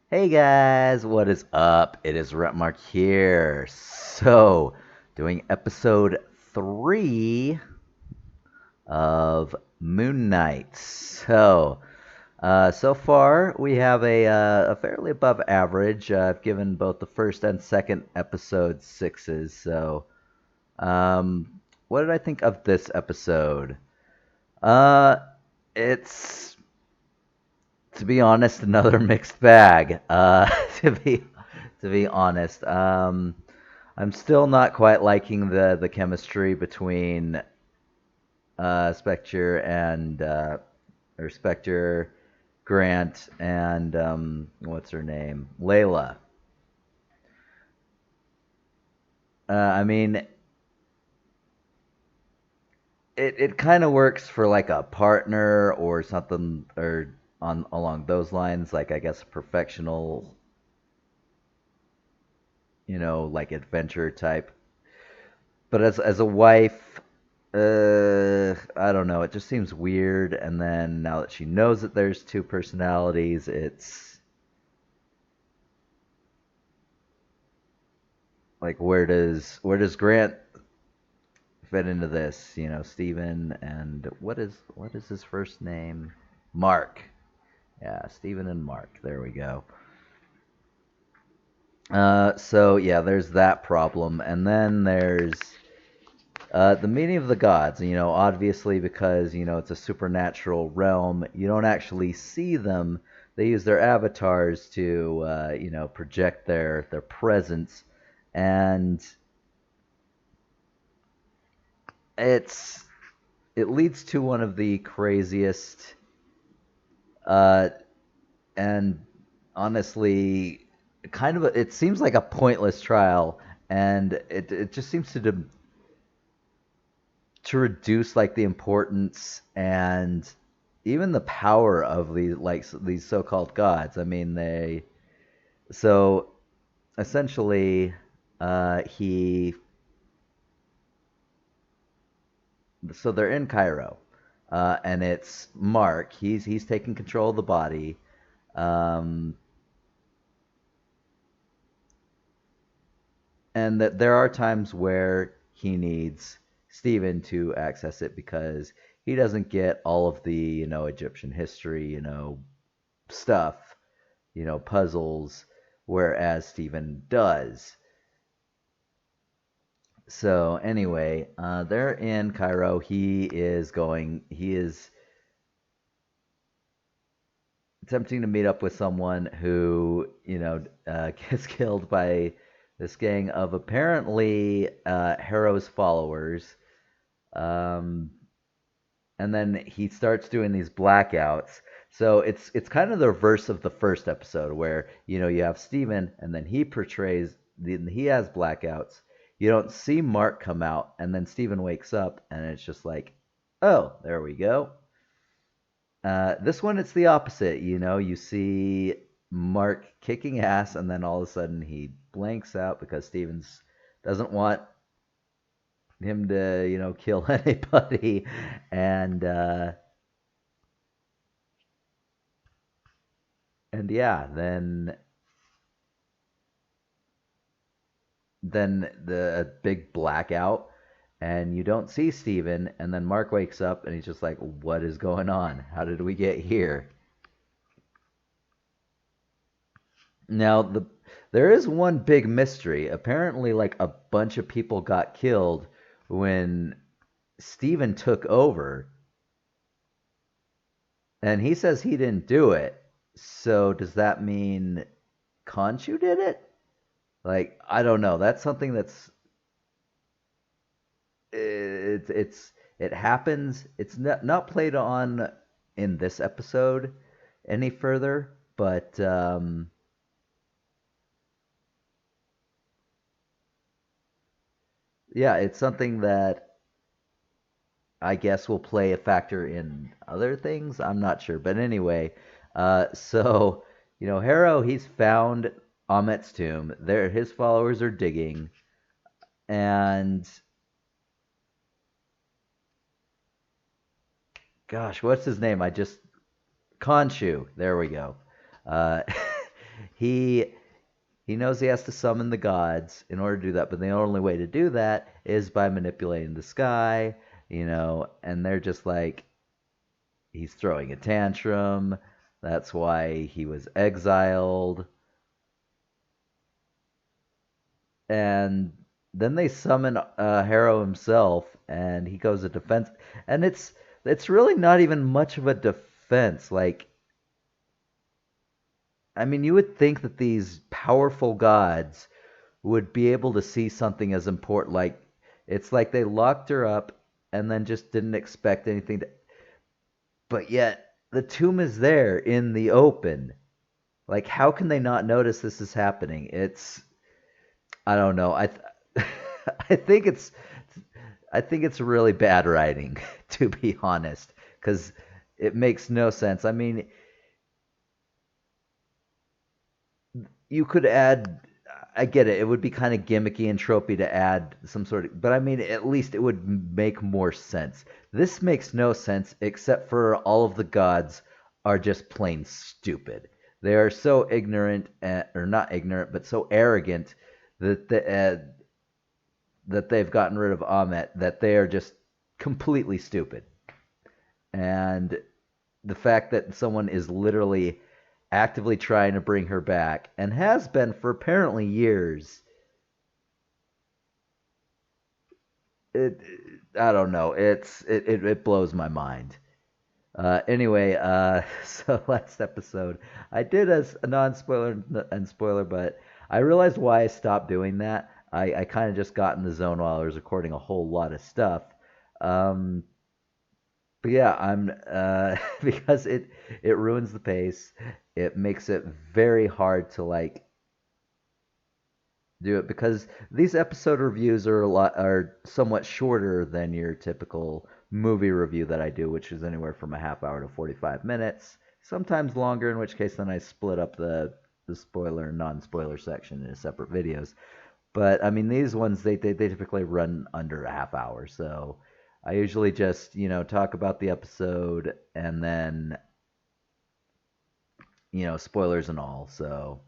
Hey guys, what is up? It is Rapmark here. Doing episode 3 of Moon Knight. So far we have a fairly above average. I've given both the first and second episode sixes. Um, what did I think of this episode? Uh, it's to be honest, another mixed bag. To be honest, I'm still not quite liking the chemistry between Spectre and or Spectre, Grant, and what's her name, Layla. I mean, it kind of works for like a partner or something or on along those lines, like I guess a professional, like adventure type. But as a wife, I don't know. It just seems weird. And then now that she knows that there's two personalities, it's like where does Grant fit into this? Stephen and what is his first name? Mark. Yeah, Stephen and Mark. There we go. So yeah, there's that problem, and then there's the meaning of the gods. Obviously because it's a supernatural realm, you don't actually see them. They use their avatars to project their presence, and it's it leads to one of the craziest uh, and honestly it seems like a pointless trial, and it just seems to reduce like the importance and even the power of these so-called gods. I mean, they so essentially he so they're in Cairo, and it's Mark. He's taking control of the body, um, and that there are times where he needs Stephen to access it because he doesn't get all of the Egyptian history stuff, puzzles, whereas Stephen does. So anyway, they're in Cairo. He is attempting to meet up with someone who, gets killed by this gang of apparently Harrow's followers. Um, and then he starts doing these blackouts. So it's kind of the reverse of the first episode where you have Steven and then he has blackouts. You don't see Mark come out, and then Steven wakes up and it's just like, oh, there we go. This one it's the opposite. You see Mark kicking ass, and then all of a sudden he blanks out because Stevens doesn't want him to kill anybody, and yeah, then the big blackout, and you don't see Steven, and then Mark wakes up and he's just like, what is going on? How did we get here? Now there is one big mystery. Apparently, like a bunch of people got killed when Steven took over, and he says he didn't do it. So does that mean Konchu did it? Like, I don't know. That's something that's it happens. It's not played on in this episode any further, but yeah, it's something that I guess will play a factor in other things. I'm not sure, but anyway, so Harrow, he's found Ahmet's tomb. There, his followers are digging, and gosh, what's his name? I just Khonshu. There we go. Uh, he he knows he has to summon the gods in order to do that, but the only way to do that is by manipulating the sky, and they're just like, he's throwing a tantrum. That's why he was exiled. And then they summon Harrow himself, and he goes to defense. And it's really not even much of a defense. Like, I mean, you would think that these powerful gods would be able to see something as important. Like, it's like they locked her up and then just didn't expect anything to. But yet, the tomb is there in the open. Like, how can they not notice this is happening? I don't know. I think it's really bad writing, to be honest, because it makes no sense. I mean, you could add. I get it. It would be kind of gimmicky and tropey to add some sort of, but I mean, at least it would make more sense. This makes no sense except for all of the gods are just plain stupid. They are so ignorant, or not ignorant, but so arrogant that that they've gotten rid of Ahmet, that they are just completely stupid. And the fact that someone is literally actively trying to bring her back and has been for apparently years, it I don't know. It blows my mind. Anyway, so last episode I did as a non-spoiler and spoiler, but I realized why I stopped doing that. I kind of just got in the zone while I was recording a whole lot of stuff. Um, but yeah, I'm because it ruins the pace. It makes it very hard to like do it because these episode reviews are somewhat shorter than your typical movie review that I do, which is anywhere from a half hour to 45 minutes, sometimes longer, in which case then I split up the spoiler and non-spoiler section into separate videos. But I mean, these ones they typically run under a half hour, so I usually just talk about the episode and then spoilers and all. So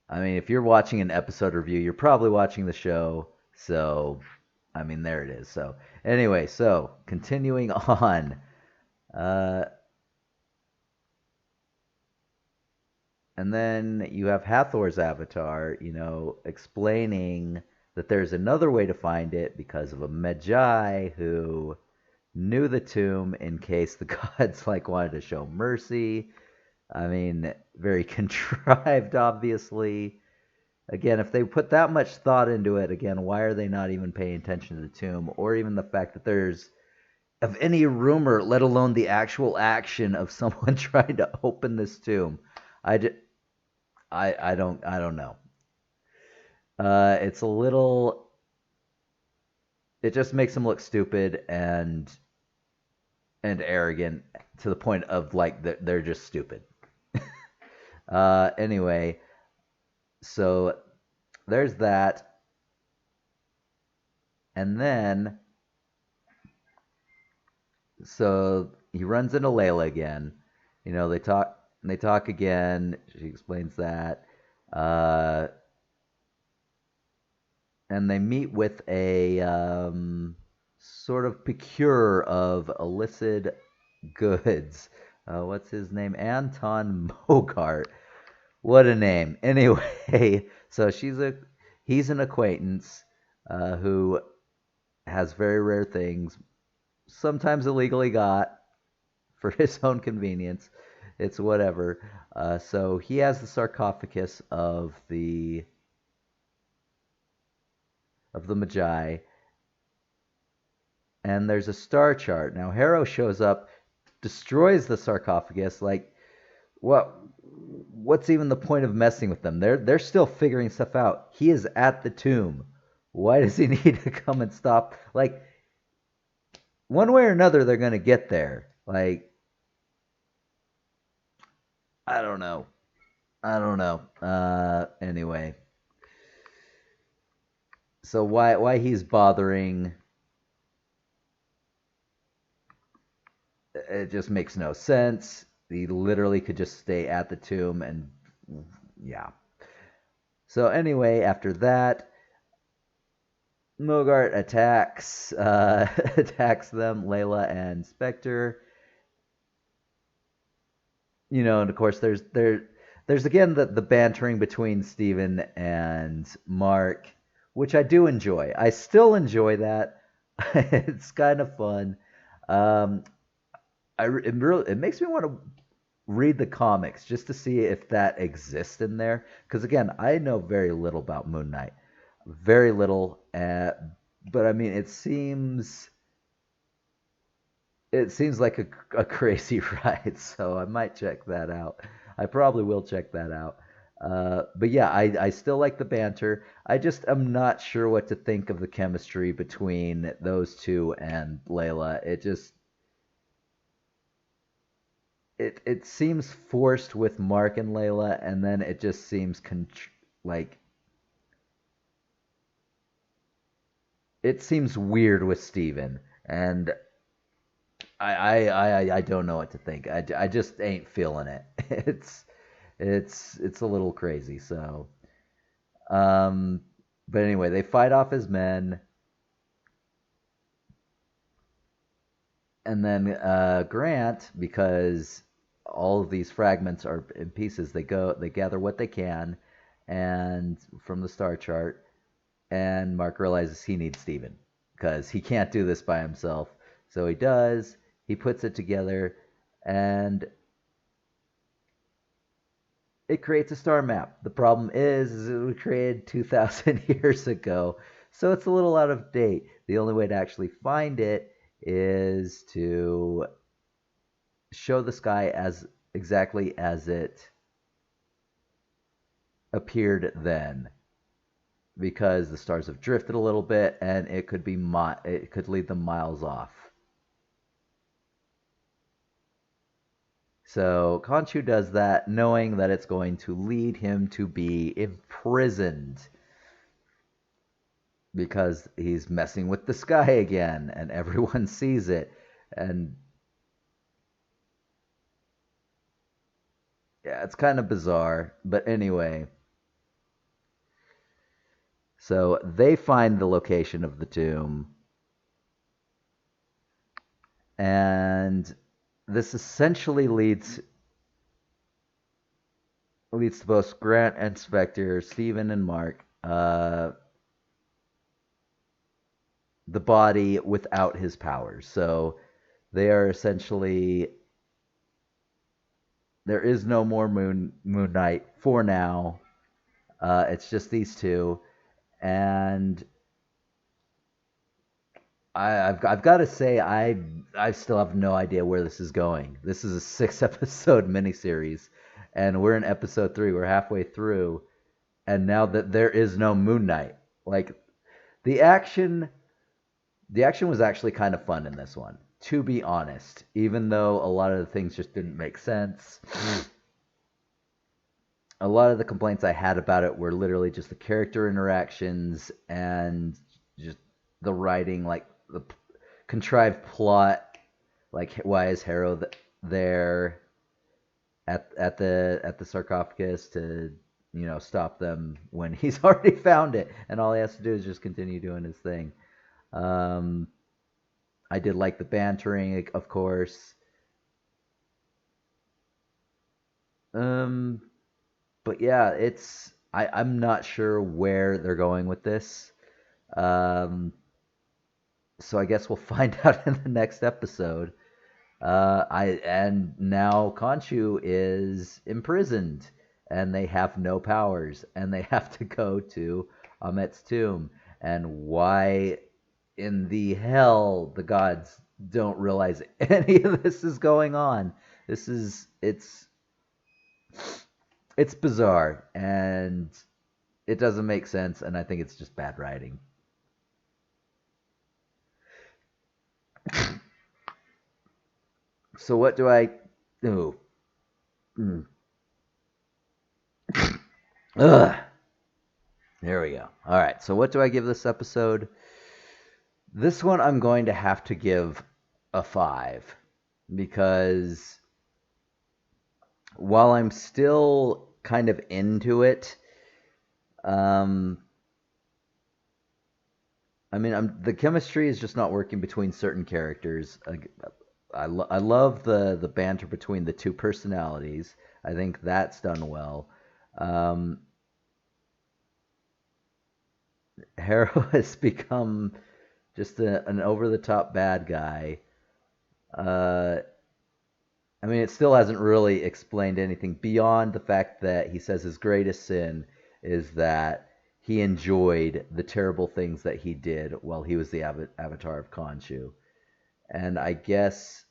I mean, if you're watching an episode review, you're probably watching the show. So I mean, there it is. So anyway, so continuing on. Uh, and then you have Hathor's avatar, explaining that there's another way to find it because of a Magi who knew the tomb in case the gods like wanted to show mercy. I mean, very contrived, obviously. Again, if they put that much thought into it, again, why are they not even paying attention to the tomb, or even the fact that there's of any rumor, let alone the actual action of someone trying to open this tomb? I, just, I don't know. It's a little. It just makes them look stupid and arrogant to the point of like they're just stupid. Anyway, so there's that, and then so he runs into Layla again. They talk again. She explains that, uh, and they meet with a sort of procure of illicit goods. What's his name? Anton Mogart. What a name. Anyway, so he's an acquaintance who has very rare things, sometimes illegally got for his own convenience. It's whatever. So he has the sarcophagus of the Magi, and there's a star chart. Now Harrow shows up, destroys the sarcophagus. Like, what's even the point of messing with them? They're still figuring stuff out. He is at the tomb. Why does he need to come and stop? Like, one way or another, they're gonna get there. Like, I don't know. I don't know. Anyway, so why he's bothering? It just makes no sense. He literally could just stay at the tomb and yeah. So anyway, after that, Mogart attacks attacks them, Layla and Spectre. And of course there's again the bantering between Steven and Mark, which I do enjoy. I still enjoy that. It's kind of fun. Um, it makes me want to read the comics just to see if that exists in there. Because again, I know very little about Moon Knight, very little. But I mean, it seems like a crazy ride, so I might check that out. I probably will check that out. But yeah, I still like the banter. I just am not sure what to think of the chemistry between those two and Layla. It seems forced with Mark and Layla, and then it just seems like it seems weird with Steven. And I don't know what to think. I just ain't feeling it. It's a little crazy. So, um, but anyway, they fight off his men, and then Grant, because all of these fragments are in pieces, they gather what they can, and from the star chart, and Mark realizes he needs Steven because he can't do this by himself. So he does. He puts it together, and it creates a star map. The problem is it was created 2,000 years ago, so it's a little out of date. The only way to actually find it is to show the sky as exactly as it appeared then, because the stars have drifted a little bit and it could lead them miles off. So Konchu does that knowing that it's going to lead him to be imprisoned because he's messing with the sky again and everyone sees it. And yeah, it's kind of bizarre. But anyway, so they find the location of the tomb, and this essentially leads to both Grant and Spectre, Steven and Mark, the body without his powers. So they are essentially, there is no more Moon Knight for now. It's just these two, and I've got to say I still have no idea where this is going. This is a 6 episode miniseries, and we're in episode 3. We're halfway through, and now that there is no Moon Knight, like the action, the action was actually kind of fun in this one, to be honest. Even though a lot of the things just didn't make sense. A lot of the complaints I had about it were literally just the character interactions and just the writing, like the contrived plot. Like, why is Harrow there at the sarcophagus to stop them when he's already found it, and all he has to do is just continue doing his thing. Um, I did like the bantering, of course. Um, but yeah, I'm not sure where they're going with this. Um, so I guess we'll find out in the next episode. And now Konchu is imprisoned, and they have no powers, and they have to go to Amet's tomb. And why in the hell the gods don't realize any of this is going on? This is it's bizarre, and it doesn't make sense, and I think it's just bad writing. So what do I do? Mm. Ugh. There we go. All right. So what do I give this episode? This one I'm going to have to give a 5, because while I'm still kind of into it. Um, I mean, the chemistry is just not working between certain characters. I love the banter between the two personalities. I think that's done well. Um, Harrow has become just an over the top bad guy. Uh, I mean, it still hasn't really explained anything beyond the fact that he says his greatest sin is that he enjoyed the terrible things that he did while he was the avatar of Konchu. And I guess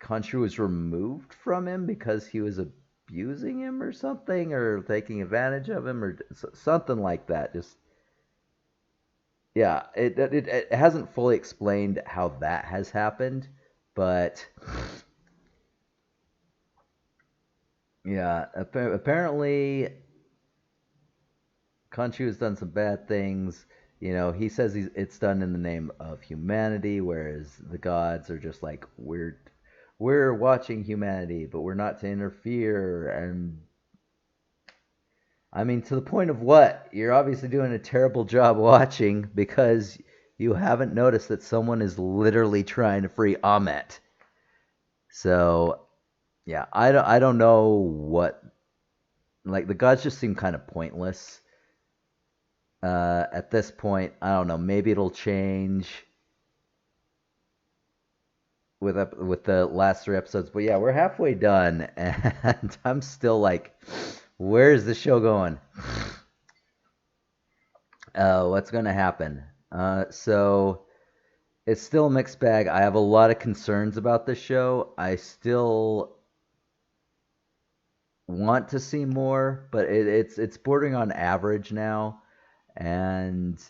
Konchu was removed from him because he was abusing him or something, or taking advantage of him, or something like that. Just yeah, it hasn't fully explained how that has happened, but yeah, apparently Konchu has done some bad things. You know, he says it's done in the name of humanity, whereas the gods are just like we're watching humanity, but we're not to interfere. And I mean, to the point of what? You're obviously doing a terrible job watching because you haven't noticed that someone is literally trying to free Ahmet. So yeah, I don't know what, like, the gods just seem kind of pointless. At this point, I don't know. Maybe it'll change with the last three episodes. But yeah, we're halfway done, and I'm still like, where's the show going? What's gonna happen? So it's still a mixed bag. I have a lot of concerns about this show. I still want to see more, but it's bordering on average now, and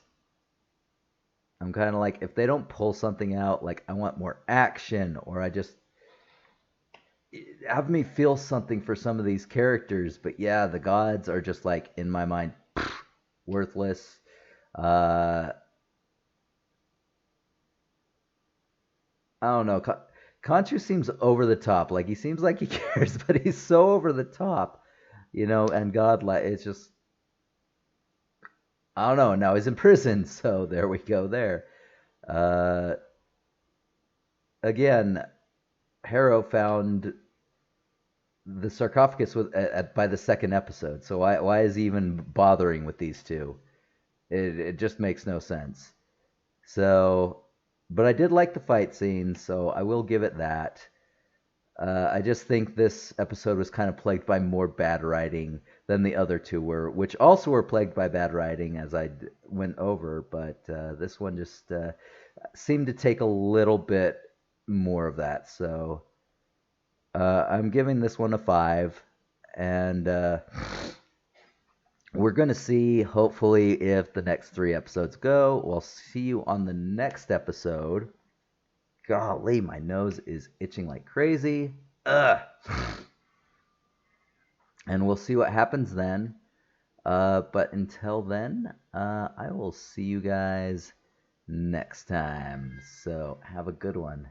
I'm kind of like, if they don't pull something out, like, I want more action, or I just have me feel something for some of these characters. But yeah, the gods are just like, in my mind, worthless. Uh, I don't know. Conchu seems over the top. Like, he seems like he cares, but he's so over the top, and God, like, it's just, I don't know. Now he's in prison, so there we go there. Uh, Again, Harrow found the sarcophagus by the second episode. So why is he even bothering with these two? It just makes no sense. So, but I did like the fight scene, so I will give it that. I just think this episode was kind of plagued by more bad writing than the other two were, which also were plagued by bad writing, as I went over. But this one just seemed to take a little bit more of that. So I'm giving this one a 5, and we're going to see, hopefully, if the next 3 episodes go. We'll see you on the next episode. Golly, my nose is itching like crazy. Ugh. And we'll see what happens then. But until then, I will see you guys next time. So have a good one.